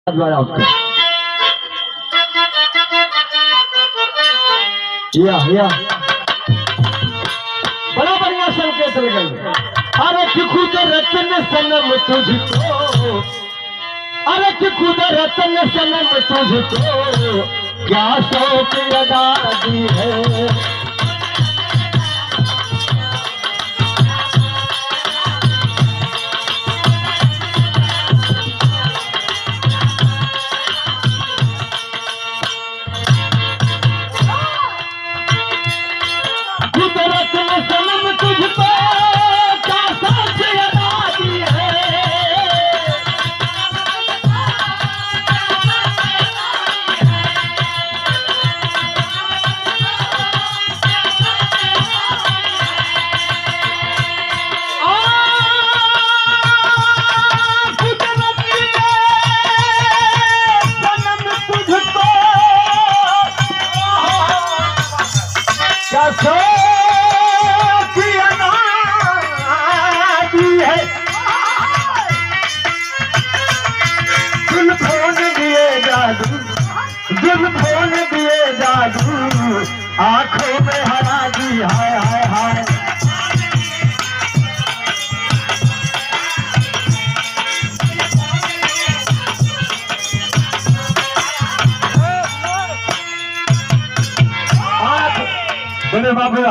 या बड़ा बढ़िया संकेत लगे। अरे कि खुद रतन सनम तुझको, अरे कि खुद रतन सनम तुझको क्या शौक अदा दी है। फोन दिए जादू आंखों में हरा दी। हाय हाय हाय आप बोले बाबू।